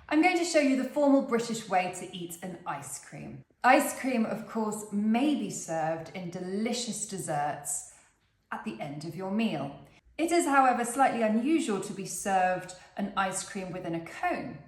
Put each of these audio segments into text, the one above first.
I'm going to show you the formal British way to eat an ice cream. Ice cream, of course, may be served in delicious desserts at the end of your meal. It is, however, slightly unusual to be served an ice cream within a cone.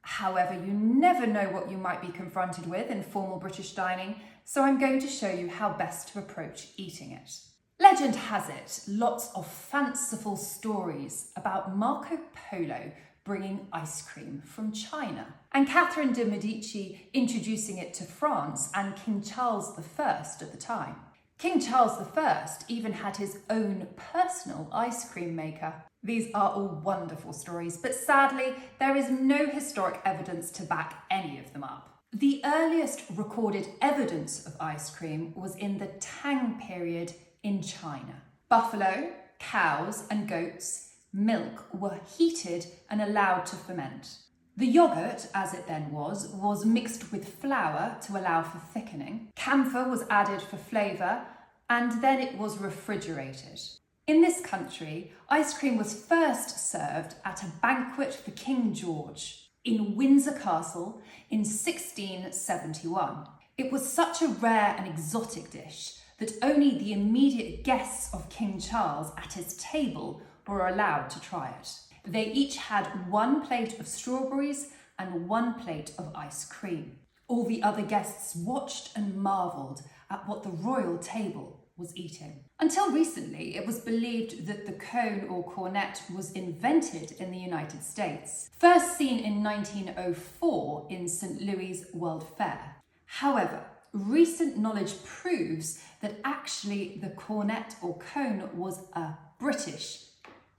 However, you never know what you might be confronted with in formal British dining, so I'm going to show you how best to approach eating it. Legend has it, lots of fanciful stories about Marco Polo bringing ice cream from China, and Catherine de' Medici introducing it to France and King Charles I at the time. King Charles I even had his own personal ice cream maker. These are all wonderful stories, but sadly, there is no historic evidence to back any of them up. The earliest recorded evidence of ice cream was in the Tang period in China. Buffalo, cows, and goats' milk were heated and allowed to ferment. The yogurt, as it then was mixed with flour to allow for thickening. Camphor was added for flavour, and then it was refrigerated. In this country, ice cream was first served at a banquet for King George in Windsor Castle in 1671. It was such a rare and exotic dish that only the immediate guests of King Charles at his table were allowed to try it. They each had 1 plate of strawberries and 1 plate of ice cream. All the other guests watched and marvelled at what the royal table was eating. Until recently, it was believed that the cone or cornet was invented in the United States, first seen in 1904 in St. Louis World Fair. However, recent knowledge proves that actually the cornet or cone was a British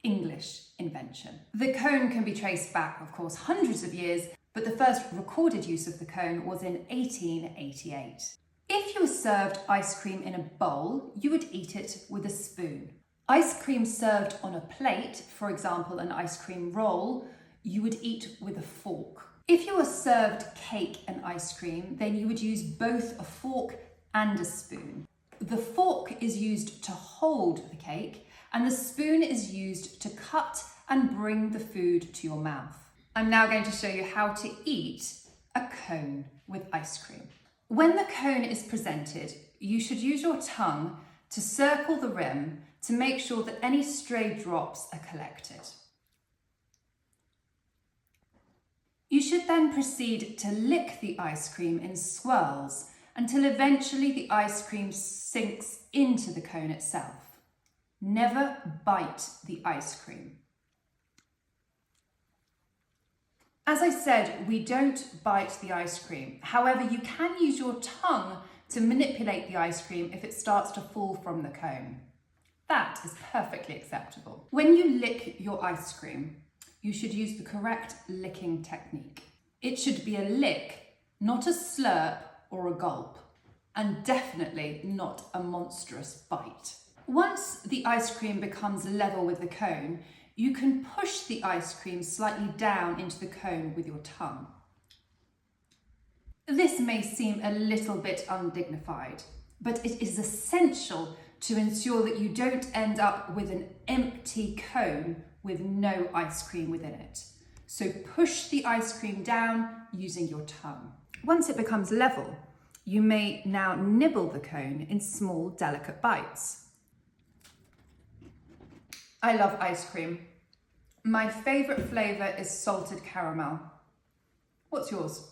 English invention. The cone can be traced back, of course, hundreds of years, but the first recorded use of the cone was in 1888. If you were served ice cream in a bowl, you would eat it with a spoon. Ice cream served on a plate, for example, an ice cream roll, you would eat with a fork. If you were served cake and ice cream, then you would use both a fork and a spoon. The fork is used to hold the cake, and the spoon is used to cut and bring the food to your mouth. I'm now going to show you how to eat a cone with ice cream. When the cone is presented, you should use your tongue to circle the rim to make sure that any stray drops are collected. You should then proceed to lick the ice cream in swirls until eventually the ice cream sinks into the cone itself. Never bite the ice cream. As I said, we don't bite the ice cream. However, you can use your tongue to manipulate the ice cream if it starts to fall from the cone. That is perfectly acceptable. When you lick your ice cream, you should use the correct licking technique. It should be a lick, not a slurp or a gulp, and definitely not a monstrous bite. Once the ice cream becomes level with the cone, you can push the ice cream slightly down into the cone with your tongue. This may seem a little bit undignified, but it is essential to ensure that you don't end up with an empty cone with no ice cream within it. So push the ice cream down using your tongue. Once it becomes level, you may now nibble the cone in small, delicate bites. I love ice cream. My favourite flavour is salted caramel. What's yours?